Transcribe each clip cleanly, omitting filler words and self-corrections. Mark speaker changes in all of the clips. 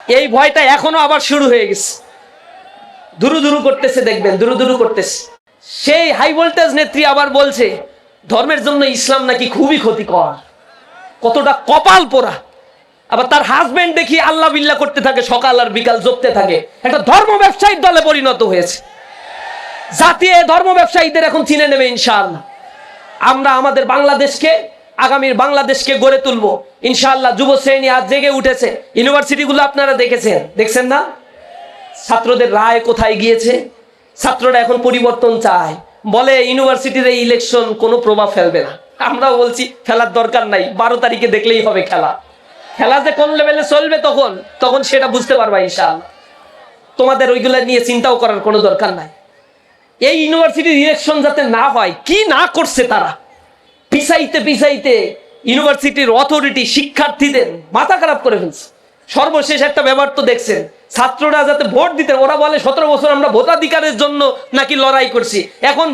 Speaker 1: এই ভয়টা এখনো আবার শুরু হয়ে গেছে, দুরু দুরু করতেছে, দেখবেন দুরু দুরু করতেছে। সেই হাই ভোল্টেজ নেত্রী আবার বলছে ধর্মের জন্য ইসলাম নাকি খুবই ক্ষতিকর, কতটা কপাল পোড়া। আবার তার হাজবেন্ড দেখি আল্লাহ বিল্লাহ করতে থাকে, সকাল আর বিকাল জপতে থাকে, একটা ধর্ম ব্যবসায়ীর দলে পরিণত হয়েছে। জাতীয় ধর্ম ব্যবসায়ীদের এখন চিনে নেবে ইনশাআল্লাহ। আমরা আমাদের বাংলাদেশকে, আগামীর বাংলাদেশকে গড়ে তুলবো ইনশাআল্লাহ। যুব শ্রেণী আজ জেগে উঠেছে। ইউনিভার্সিটিগুলো আপনারা দেখছেন না, ছাত্রদের রায় কোথায় গিয়েছে? ছাত্ররা এখন পরিবর্তন চায়, বলে ইউনিভার্সিটির এই ইলেকশন কোনো প্রভাব ফেলবে না। আমরাও বলছি ফেলার দরকার নাই, 12 তারিখে দেখলেই হবে খেলা। খেলা যে কোন লেভেলে চলবে তখন সেটা বুঝতে পারবা ইনশাআল্লাহ। তোমাদের ওইগুলো নিয়ে চিন্তাও করার কোনো দরকার নাই। এই ইউনিভার্সিটির ইলেকশন যাতে না হয়, কি না করছে তারা, পিছাইতে ইউনিভার্সিটির অথরিটি শিক্ষার্থীদের মাথা খারাপ করে ফেলছে। সর্বশেষ একটা ব্যাপার তো দেখছেন, ছাত্ররা যাতে ভোট দিতে, ওরা বলে 17 বছর আমরা ভোটাধিকারের জন্য নাকি লড়াই করছি, এখন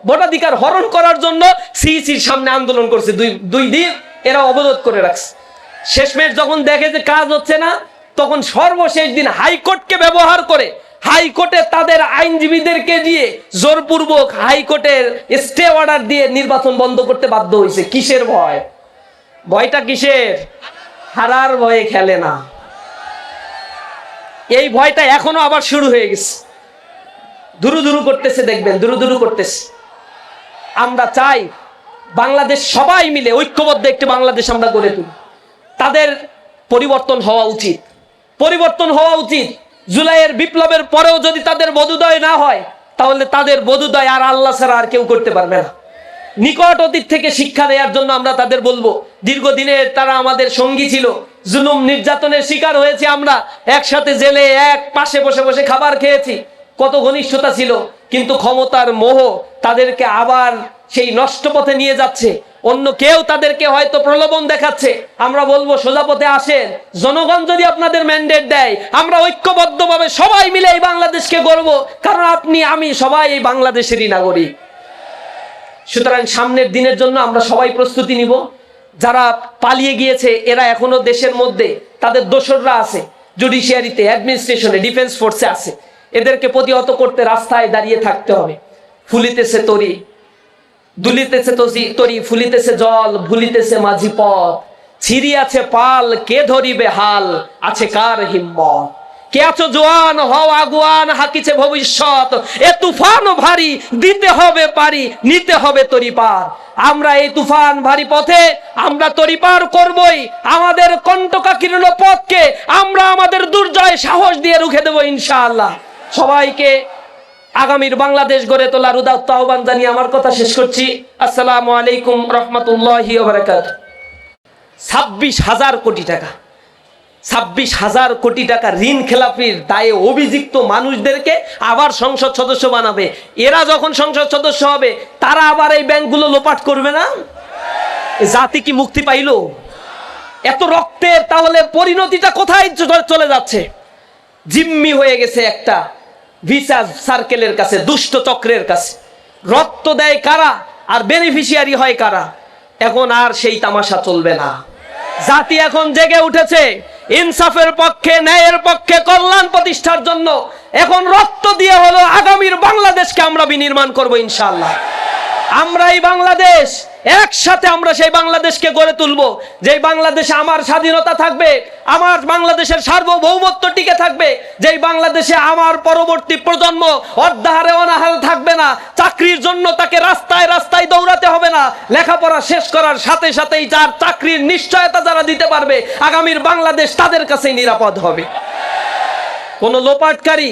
Speaker 1: ভোটাধিকার হরণ করার জন্য সিইসির সামনে আন্দোলন করছে। দুই দিন এরা অবরোধ করে রাখছে। শেষমেশ যখন দেখে যে কাজ হচ্ছে না, তখন সর্বশেষ দিন হাইকোর্টকে ব্যবহার করে হাইকোর্টে তাদের আইনজীবীদেরকে দিয়ে জোরপূর্বক হাইকোর্টের স্টে অর্ডার দিয়ে নির্বাচন বন্ধ করতে বাধ্য হয়েছে। কিসের ভয়? ভয়টা কিসের? হারার ভয়ে খেলে না। এই ভয়টা এখনো আবার শুরু হয়ে গেছে, দুরু দুরু করতেছে, দেখবেন দুরু দুরু করতেছে। আমরা চাই বাংলাদেশ সবাই মিলে ঐক্যবদ্ধ একটি বাংলাদেশ আমরা গড়ে তুলি। তাদের পরিবর্তন হওয়া উচিত। জুলাইয়ের বিপ্লবের পরেও যদি তাদের বোধোদয় না হয়, তাহলে তাদের বোধোদয় আর আল্লাহ ছাড়া আর কেউ করতে পারবে না। নিকট অতীত থেকে শিক্ষা নেওয়ার জন্য আমরা তাদের বলবো, দীর্ঘদিনের তারা আমাদের সঙ্গী ছিল, জুলুম নির্যাতনের শিকার হয়েছি আমরা, একসাথে জেলে এক পাশে বসে বসে খাবার খেয়েছি, কত ঘনিষ্ঠতা ছিল। কিন্তু ক্ষমতার মোহ তাদেরকে আবার সেই নষ্ট পথে নিয়ে যাচ্ছে। অন্য কেউ তাদেরকে হয়তো প্রলোভন দেখাচ্ছে। আমরা বলবো সোজা পথে আসেন। জনগণ যদি আপনাদের ম্যান্ডেট দেয়, আমরা ঐক্যবদ্ধভাবে সবাই মিলে এই বাংলাদেশকে গড়ব, কারণ আপনি আমি সবাই এই বাংলাদেশেরই নাগরিক। সুতরাং সামনের দিনের জন্য আমরা সবাই প্রস্তুতি নিব। যারা পালিয়ে গিয়েছে এরা এখনো দেশের মধ্যে, তাদের দোসররা আছে, জুডিশিয়ারিতে, অ্যাডমিনিস্ট্রেশনে, ডিফেন্স ফোর্সে আছে। এদেরকে প্রতিহত করতে রাস্তায় দাঁড়িয়ে থাকতে হবে। ফুলিতেছে তরি, দুলিতেছে তরি, ফুলিতেছে জল, ভুলিতেছে মাঝি পথ, ছিড়িয়াছে পাল, কে ধরিবে হাল, আছে কার হিম্মত। কে আছো জোয়ান, হও আগুয়ান, হাকিছে ভবিষ্যৎ, এ তুফান ভারী, দিতে হবে পারি, নিতে হবে তরি পার। আমরা এই তুফান ভারী পথে আমরা তরি পার করবই। আমাদের কণ্টকাকীর্ণ পথকে আমরা আমাদের দুর্জয় সাহস দিয়ে রুখে দেব ইনশাআল্লাহ। সবাইকে আগামীর বাংলাদেশ গড়ে তোলার উদাত্ত আহ্বান জানিয়ে আমার কথা শেষ করছি। আসসালামু আলাইকুম রহমতুল্লাহি ওয়া বারাকাতুহু। 26,000 কোটি টাকা, 26,000 কোটি টাকা ঋণ খেলাপির দায়ে অভিযুক্ত মানুষদেরকে আবার সংসদ সদস্য বানাবে। এরা যখন সংসদ সদস্য হবে, তারা আবার এই ব্যাংকগুলো লোপাট করবে না? জাতি কি মুক্তি পাইল? এত রক্তের তাহলে পরিণতিটা কোথায় চলে যাচ্ছে? জিম্মি হয়ে গেছে একটা ভিসা সার্কেলের কাছে, দুষ্ট চক্রের কাছে। রক্ত দেয় কারা আর বেনিফিশিয়ারি হয় কারা? এখন আর সেই তামাশা চলবে না। জাতি এখন জেগে উঠেছে ইনসাফের পক্ষে, ন্যায়ের পক্ষে, কল্যাণ প্রতিষ্ঠার জন্য। এখন রক্ত দিয়ে হলো আগামীর বাংলাদেশকে আমরা বিনির্মাণ করব ইনশাআল্লাহ। আমরা এই বাংলাদেশ একসাথে আমরা সেই বাংলাদেশকে গড়ে তুলবো, যেই বাংলাদেশে আমার স্বাধীনতা থাকবে, আমার বাংলাদেশের সার্বভৌমত্ব টিকে থাকবে, যেই বাংলাদেশে আমার পরবর্তী প্রজন্ম অর্ধাহারে অনাহারে থাকবে না। চাকরির জন্য তাকে রাস্তায় রাস্তায় দৌড়াতে হবে না। লেখাপড়া শেষ করার সাথে সাথেই যার চাকরির নিশ্চয়তা যারা দিতে পারবে, আগামীর বাংলাদেশ তাদের কাছেই নিরাপদ হবে। কোন লোপাটকারী,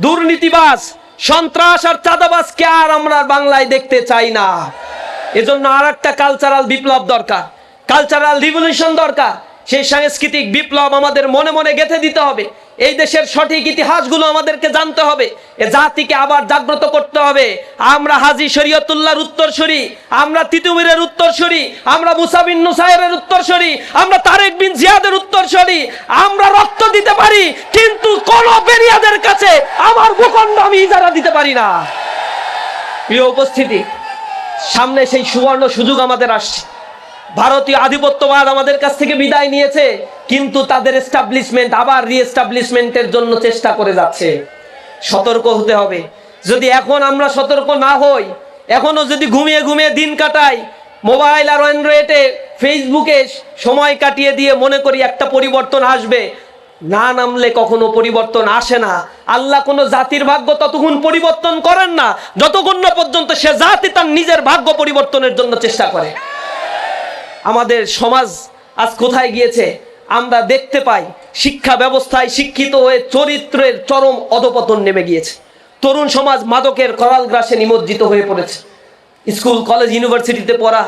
Speaker 1: দুর্নীতিবাজ, সন্ত্রাস আর চাঁদাবাজকে আর আমরা বাংলায় দেখতে চাই না। এজন্য আর একটা কালচারাল বিপ্লব দরকার, কালচারাল রিভলিউশন দরকার। সেই সাংস্কৃতিক বিপ্লব আমাদের মনে মনে গেঁথে দিতে হবে। এই দেশের সঠিক ইতিহাসগুলো আমাদেরকে জানতে হবে। এ জাতিকে আবার জাগ্রত করতে হবে। আমরা হাজী শরীয়তুল্লাহর উত্তরসূরি, আমরা তিতুমিরের উত্তরসূরি, আমরা মুসা বিন নুসাইরের উত্তরসূরি, আমরা তারেক বিন জিয়াদের উত্তরসূরি। আমরা রক্ত দিতে পারি, কিন্তু কোন বেরিয়াদের কাছে আমার ভূখণ্ড আমি ইজারা দিতে পারি না। প্রিয় উপস্থিতি, সামনে সেই সুবর্ণ সুযোগ আমাদের আসছে। ভারতীয় আধিপত্যবাদ আমাদের কাছ থেকে বিদায় নিয়েছে, কিন্তু তাদের এস্টাবলিশমেন্ট আবার রিএস্টাবলিশমেন্টের জন্য চেষ্টা করে যাচ্ছে। সতর্ক হতে হবে। যদি এখন আমরা সতর্ক না হই, এখনো যদি ঘুমিয়ে ঘুমিয়ে দিন কাটাই, মোবাইল আর অ্যান্ড্রয়েডে ফেসবুকে সময় কাটিয়ে দিয়ে মনে করি একটা পরিবর্তন আসবে, না নামলে কখনো পরিবর্তন আসে না। আল্লাহ কোনো জাতির ভাগ্য ততক্ষণ পরিবর্তন করেন না যতক্ষণ না পর্যন্ত সে জাতি তার নিজের ভাগ্য পরিবর্তনের জন্য চেষ্টা করে। আমাদের সমাজ আজ কোথায় গিয়েছে আমরা দেখতে পাই। শিক্ষা ব্যবস্থায় শিক্ষিত হয়ে চরিত্রের চরম অধপতন নেমে গিয়েছে। তরুণ সমাজ মাদকের করাল গ্রাসে নিমজ্জিত হয়ে পড়েছে। স্কুল কলেজ ইউনিভার্সিটিতে পড়া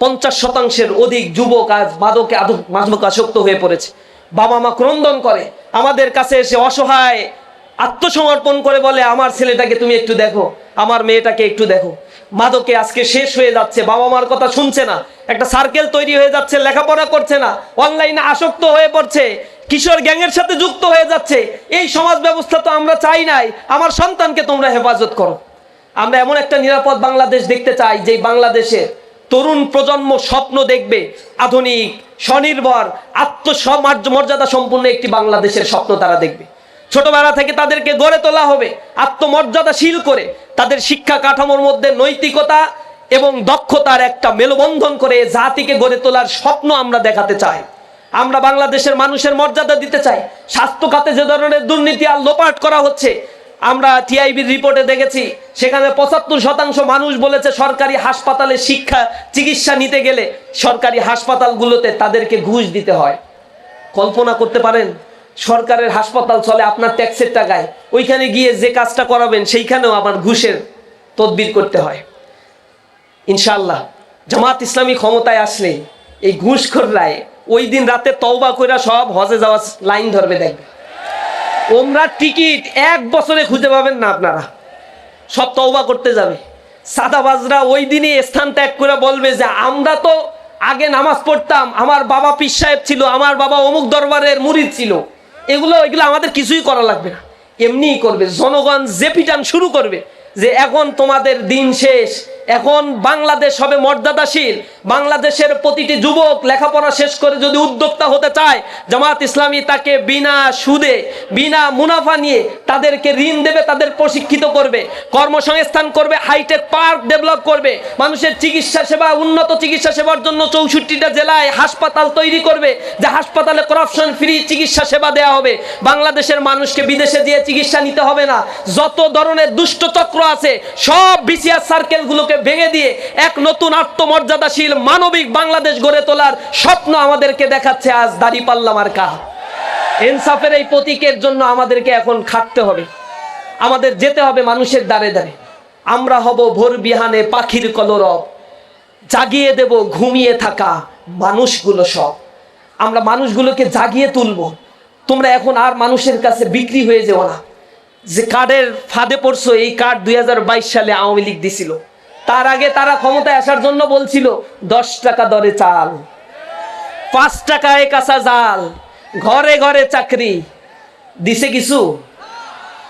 Speaker 1: 50% অধিক যুবক আজ মাদকাসক্ত হয়ে পড়েছে। বাবা মা ক্রন্দন করে, আমাদের কাছে এসে অসহায় আত্মসমর্পণ করে বলে, আমার ছেলেটাকে তুমি একটু দেখো, আমার মেয়েটাকে একটু দেখো। মাদকে আজকে শেষ হয়ে যাচ্ছে, বাবা মার কথা শুনছে না, একটা সার্কেল তৈরি হয়ে যাচ্ছে, লেখাপড়া করছে না, অনলাইনে আসক্ত হয়ে পড়ছে, কিশোর গ্যাংয়ের সাথে যুক্ত হয়ে যাচ্ছে। এই সমাজ ব্যবস্থা তো আমরা চাই নাই। আমার সন্তানকে তোমরা হেফাজত করো। আমরা এমন একটা নিরাপদ বাংলাদেশ দেখতে চাই, যে বাংলাদেশে তরুণ প্রজন্ম স্বপ্ন দেখবে আধুনিক, স্বনির্ভর, আত্মমর্যাদা সম্পূর্ণ একটি বাংলাদেশের স্বপ্ন তারা দেখবে। ছোটবেলা থেকে তাদেরকে গড়ে তোলা হবে আত্মমর্যাদাশীল করে, তাদের শিক্ষা কাঠামোর মধ্যে নৈতিকতা এবং দক্ষতার একটা মেলবন্ধন করে জাতিকে গড়ে তোলার স্বপ্ন আমরা দেখাতে চাই। আমরা বাংলাদেশের মানুষের মর্যাদা দিতে চাই। স্বাস্থ্য খাতে যে ধরনের দুর্নীতি আর লোপাট করা হচ্ছে, আমরা টিআইবির রিপোর্টে দেখেছি, সেখানে 75% মানুষ বলেছে সরকারি হাসপাতালে চিকিৎসা নিতে গেলে সরকারি হাসপাতালগুলোতে তাদেরকে ঘুষ দিতে হয়। কল্পনা করতে পারেন, সরকারের হাসপাতাল চলে আপনার ট্যাক্সের টাকায়, ওইখানে গিয়ে যে কাজটা করাবেন সেইখানেও আমার ঘুষের তদবির করতে হয়। ইনশাআল্লাহ জামাত ইসলামী ক্ষমতায় আসলে এই ঘুষখোররায় ওই দিন রাতে তওবা কইরা সব হজে যাওয়ার লাইন ধরবে। দেখবে ওমরার টিকিট 1 বছরে খুঁজে পাবেন না, আপনারা সব তওবা করতে যাবে। সাদাবাজরা ওই দিনই স্থান ত্যাগ করে বলবে যে আমরা তো আগে নামাজ পড়তাম, আমার বাবা পীর সাহেব ছিল, আমার বাবা অমুক দরবারের মুরিদ ছিল, এগুলো আমাদের কিছুই করা লাগবে না, এমনিই করবে। জনগণ যে পিটান শুরু করবে যে এখন তোমাদের দিন শেষ, এখন বাংলাদেশ হবে মর্যাদাশীল। বাংলাদেশের প্রতিটি যুবক লেখাপড়া শেষ করে যদি উদ্যোক্তা হতে চায়, জামাত ইসলামী তাকে বিনা সুদে, বিনা মুনাফা নিয়ে তাদেরকে ঋণ দেবে, তাদের প্রশিক্ষিত করবে, কর্মসংস্থান করবে, হাইটেক পার্ক ডেভেলপ করবে, মানুষের চিকিৎসা সেবা, উন্নত চিকিৎসা সেবার জন্য 64টা জেলায় হাসপাতাল তৈরি করবে, যে হাসপাতালে করাপশন ফ্রি চিকিৎসা সেবা দেওয়া হবে। বাংলাদেশের মানুষকে বিদেশে দিয়ে চিকিৎসা নিতে হবে না। যত ধরনের দুষ্ট চক্র আছে সব বিসিআর সার্কেলগুলোকে ভেঙে দিয়ে এক নতুন আত্মমর্যাদাশীল মানবিক বাংলাদেশ গড়ে তোলার স্বপ্ন আমাদেরকে দেখাচ্ছে আজ দাঁড়িপাল্লা মার্কা। ইনসাফের এই প্রতীকের জন্য আমাদেরকে এখন খাটতে হবে, আমাদের যেতে হবে মানুষের দ্বারে দ্বারে। আমরা হব ভোর বিহানে পাখির কলরব, জাগিয়ে দেব ঘুমিয়ে থাকা মানুষগুলো সব। আমরা মানুষগুলোকে জাগিয়ে তুলব। তোমরা এখন আর মানুষের কাছে বিক্রি হয়ে যেও না। যে কার্ডের ফাঁদে পড়ছো, এই কার্ড 2022 সালে আওয়ামী লীগ দিছিল। তার আগে তারা ক্ষমতায় আসার জন্য বলছিল 10 টাকা দরে চাল, 5 টাকায় কাঁচা জাল, ঘরে ঘরে চাকরি। দিছে কিছু?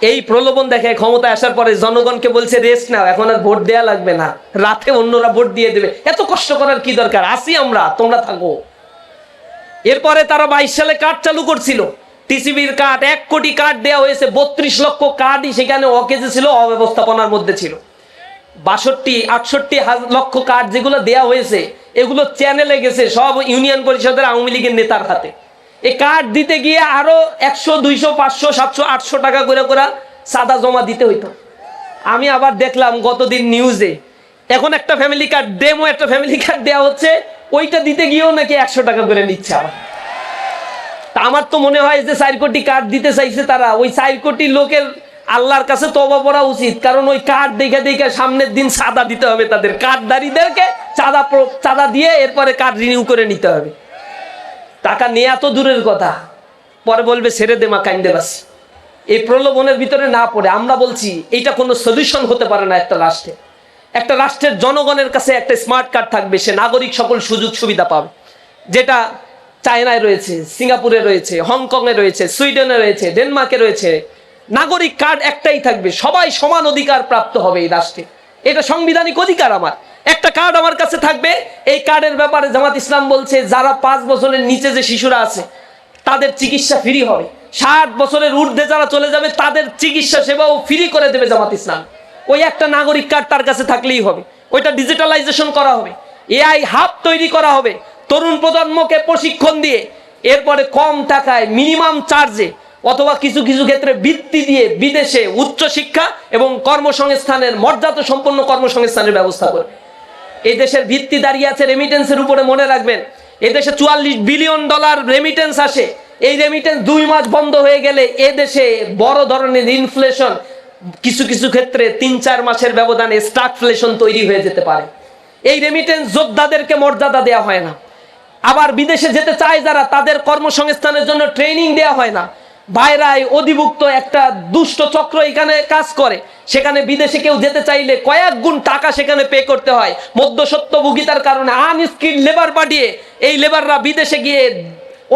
Speaker 1: এই প্রলোভন দেখে ক্ষমতায় আসার পরে জনগণকে বলছে রেস্ট নাও, এখন আর ভোট দেয়া লাগবে না, রাতে অন্যরা ভোট দিয়ে দেবে, এত কষ্ট করার কি দরকার, আসি আমরা, তোমরা থাকো। এরপরে তারা 22 সালে কার্ড চালু করছিল, টিসিবির কার্ড, 1 কোটি কার্ড দেওয়া হয়েছে। 32 লক্ষ কার্ডই সেখানে অকেজে ছিল, অব্যবস্থাপনার মধ্যে ছিল। 62-68 লক্ষ কার্ড যেগুলো দেয়া হয়েছে, এগুলো চ্যানেলে গেছে সব ইউনিয়ন পরিষদের আওয়ামী লীগের নেতার হাতে। এই কার্ড দিতে গিয়ে আরো 100, 200, 500, 700, 800 টাকা করে সাদা জমা দিতে হইতো। আমি আবার দেখলাম গতদিন নিউজে, এখন একটা ফ্যামিলি কার্ড, ডেমো একটা ফ্যামিলি কার্ড দেওয়া হচ্ছে, ওইটা দিতে গিয়েও নাকি 100 টাকা করে নিচ্ছে আবার। তা আমার তো মনে হয় যে 4 কোটি কার্ড দিতে চাইছে তারা, ওই 4 কোটি লোকের আল্লাহর কাছে তওবা করা উচিত। কারণ ওই কার্ড দেখে দেখে সামনের দিন চাঁদা দিতে হবে, তাদের কার্ডদারীদেরকে চাঁদা দিয়ে এরপরে কার্ড রিনিউ করে নিতে হবে। টাকা নেওয়া তো দূরের কথা, পরে বলবে ছেড়ে দে মা, কাইন্দে বাস। এই প্রলোভনের ভিতরে না পড়ে আমরা বলছি এইটা কোনো সলিউশন হতে পারে না একটা রাষ্ট্রে। একটা রাষ্ট্রের জনগণের কাছে একটা স্মার্ট কার্ড থাকবে, সে নাগরিক সকল সুযোগ সুবিধা পাবে, যেটা চায়নায় রয়েছে, সিঙ্গাপুরে রয়েছে, হংকংয়ে রয়েছে, সুইডেনে রয়েছে, ডেনমার্কে রয়েছে। নাগরিক কার্ড একটাই থাকবে, সবাই সমান অধিকার প্রাপ্ত হবে এই রাষ্ট্রে। এটা সাংবিধানিক অধিকার আমার। একটা কার্ড আমার কাছে থাকবে, এই কার্ডের ব্যাপারে জামাত ইসলাম বলছে যারা 5 বছরের নিচে যে শিশুরা আছে তাদের চিকিৎসা ফ্রি হবে, 60 বছরের ঊর্ধ্বে যারা চলে যাবে তাদের চিকিৎসা সেবাও ফ্রি করে দেবে জামাত ইসলাম। ওই একটা নাগরিক কার্ড তার কাছে থাকলেই হবে, ওইটা ডিজিটালাইজেশন করা হবে, এআই হাব তৈরি করা হবে, তরুণ প্রজন্মকে প্রশিক্ষণ দিয়ে এরপরে কম টাকায় মিনিমাম চার্জে অথবা কিছু কিছু ক্ষেত্রে বৃত্তি দিয়ে বিদেশে উচ্চ শিক্ষা এবং কর্মসংস্থানের মর্যাদা সম্পন্ন কর্মসংস্থানের ব্যবস্থা করবে। এই দেশের ভিত্তি দাঁড়িয়ে আছে রেমিটেন্সের উপরে। মনে রাখবেন, এই দেশে $44 বিলিয়ন রেমিটেন্স আসে। এই রেমিটেন্স 2 মাস বন্ধ হয়ে গেলে এ দেশে বড় ধরনের ইনফ্লেশন, কিছু কিছু ক্ষেত্রে 3-4 মাসের ব্যবধানে স্ট্যাগফ্লেশন তৈরি হয়ে যেতে পারে। এই রেমিটেন্স যোদ্ধাদেরকে মর্যাদা দেওয়া হয় না। আবার বিদেশে যেতে চায় যারা, তাদের কর্মসংস্থানের জন্য ট্রেনিং দেওয়া হয় না। বাইরায় অধিভুক্ত একটা দুষ্ট চক্র এখানে কাজ করে, সেখানে বিদেশে কেউ যেতে চাইলে কয়েক গুণ টাকা সেখানে পে করতে হয়। মধ্যস্বত্বভোগিতার কারণে আনস্কিল্ড লেবার পাঠিয়ে এই লেবাররা বিদেশে গিয়ে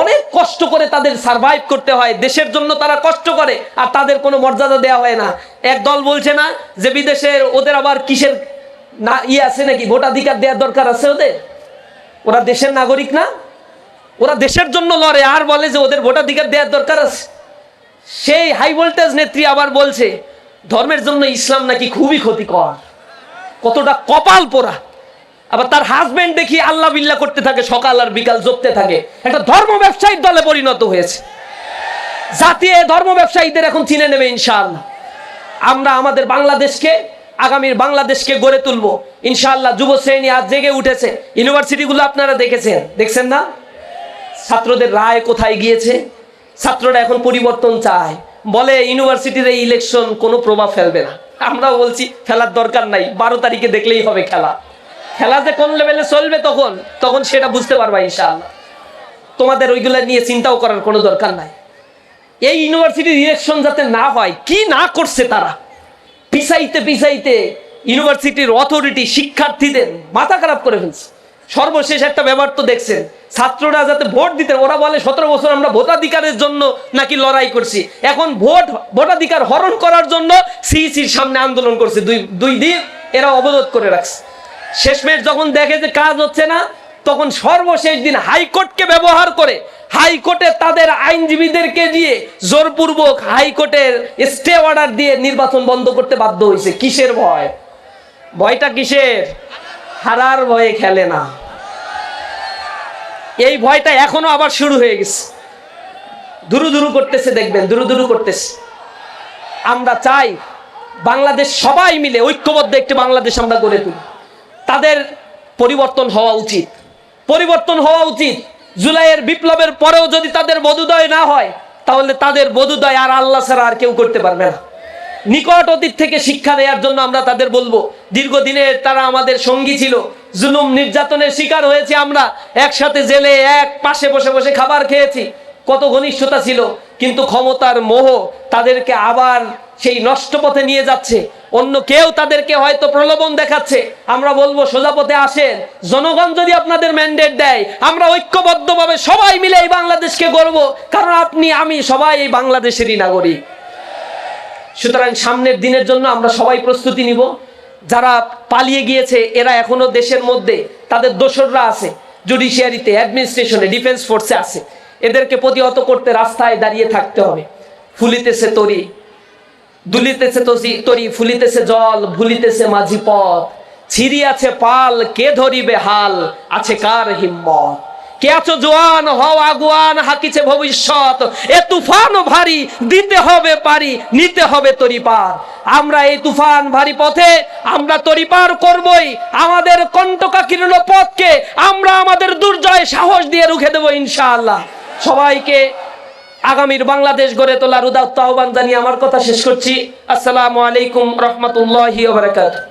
Speaker 1: অনেক কষ্ট করে তাদের সার্ভাইভ করতে হয়। দেশের জন্য তারা কষ্ট করে আর তাদের কোনো মর্যাদা দেওয়া হয় না। এক দল বলছে না যে বিদেশের ওদের আবার কিসের না আছে নাকি, ভোটাধিকার দেওয়ার দরকার আছে ওদের? ওরা দেশের নাগরিক না? ওরা দেশের জন্য লড়ে আর বলে যে ওদের ভোটাধিকার দেওয়ার দরকার আছে। সেই হাই ভোল্টেজ নেত্রী আবার বলছে ধর্মের জন্য ইসলাম নাকি খুবই ক্ষতিকর। কতটা কপাল পোড়া! আবার তার হাজবেন্ড দেখি আল্লাহ বিল্লাহ করতে থাকে, সকাল আর বিকাল জপতে থাকে। একটা ধর্ম ব্যবসায়ীর দলে পরিণত হয়েছে। জাতীয় ধর্ম ব্যবসায়ীদের এখন চিনে নেবে ইনশাআল্লাহ। আমরা আমাদের বাংলাদেশকে, আগামীর বাংলাদেশকে গড়ে তুলবো ইনশাআল্লাহ। যুব শ্রেণী আজ জেগে উঠেছে। ইউনিভার্সিটিগুলো আপনারা দেখছেন না? ছাত্রদের রায় কোথায় গিয়েছে? ছাত্ররা এখন পরিবর্তন চায়, বলে ইউনিভার্সিটির এই ইলেকশন কোনো প্রভাব ফেলবে না। আমরাও বলছি ফেলার দরকার নাই, 12 তারিখে দেখলেই হবে খেলা। খেলা যে কোন লেভেলে চলবে তখন সেটা বুঝতে পারবা ইনশাআল্লাহ। তোমাদের ওইগুলা নিয়ে চিন্তাও করার কোনো দরকার নাই। এই ইউনিভার্সিটির ইলেকশন যাতে না হয়, কি না করছে তারা, পিছাইতে ইউনিভার্সিটির অথরিটি শিক্ষার্থীদের মাথা খারাপ করে ফেলছে। সর্বশেষ একটা ব্যাপার তো দেখছেন, ছাত্ররা যাতে ভোট দিতে, ওরা বলে 17 বছর আমরা ভোটাধিকারের জন্য নাকি লড়াই করছি, এখন ভোটাধিকার হরণ করার জন্য সিইসির সামনে আন্দোলন করছে। দুই দিন এরা অবরোধ করে রাখছে। শেষমেশ যখন দেখে যে কাজ হচ্ছে না, তখন সর্বশেষ দিন হাইকোর্টকে ব্যবহার করে হাইকোর্টে তাদের আইনজীবীদেরকে দিয়ে জোরপূর্বক হাইকোর্টের স্টে অর্ডার দিয়ে নির্বাচন বন্ধ করতে বাধ্য হয়েছে। কিসের ভয়? ভয়টা কিসের? হারার ভয়ে খেলে না। এই ভয়টা এখনো আবার শুরু হয়ে গেছে, দুরু করতেছে, দেখবেন দুরু করতেছে। আমরা চাই বাংলাদেশ সবাই মিলে ঐক্যবদ্ধ একটি বাংলাদেশ আমরা গড়ে তুলি। তাদের পরিবর্তন হওয়া উচিত। জুলাইয়ের বিপ্লবের পরেও যদি তাদের বোধোদয় না হয়, তাহলে তাদের বোধোদয় আর আল্লাহ ছাড়া আর কেউ করতে পারবে না। নিকট অতীত থেকে শিক্ষা দেওয়ার জন্য আমরা তাদের বলবো, দীর্ঘদিনের তারা আমাদের সঙ্গী ছিল, জুলুম নির্যাতনের শিকার হয়েছি আমরা, একসাথে জেলে এক পাশে বসে খাবার খেয়েছি, কত ঘনিষ্ঠতা ছিল। কিন্তু ক্ষমতার মোহ তাদেরকে আবার সেই নষ্ট পথে নিয়ে যাচ্ছে। অন্য কেউ তাদেরকে হয়তো প্রলোভন দেখাচ্ছে। আমরা বলবো সোজা পথে আসেন। জনগণ যদি আপনাদের ম্যান্ডেট দেয়, আমরা ঐক্যবদ্ধভাবে সবাই মিলে এই বাংলাদেশকে গড়ব, কারণ আপনি আমি সবাই এই বাংলাদেশেরই নাগরিক। সুতরাং সামনের দিনের জন্য আমরা সবাই প্রস্তুতি নিব। যারা পালিয়ে গিয়েছে এরা এখনো দেশের মধ্যে, তাদের দোসররা আছে, জুডিশিয়ারিতে, অ্যাডমিনিস্ট্রেশনে, ডিফেন্স ফোর্সে আছে। এদেরকে প্রতিহত করতে রাস্তায় দাঁড়িয়ে থাকতে হবে। ফুলিতেছে তরি, দুলিতেছে তরি, ফুলিতেছে জল, ভুলিতেছে মাঝি পথ, ছিড়িয়াছে পাল, কে ধরিবে হাল, আছে কার হিম্মত। কে আছো জোয়ান, হও আগুয়ান, হাকিছে ভবিষ্যৎ, এ তুফান ভারী, দিতে হবে পারি, নিতে হবে তরি পার। আমরা এই তুফান ভারী পথে আমরা তরি পার করবই। আমাদের কণ্টকাকীর্ণ পথকে আমরা আমাদের দুর্জয় সাহস দিয়ে রুখে দেবো ইনশাআল্লাহ। সবাইকে আগামীর বাংলাদেশ গড়ে তোলার উদাত্ত আহ্বান জানিয়ে আমার কথা শেষ করছি। আসসালামু আলাইকুম রহমতুল্লাহি ওয়া বারাকাতুহু।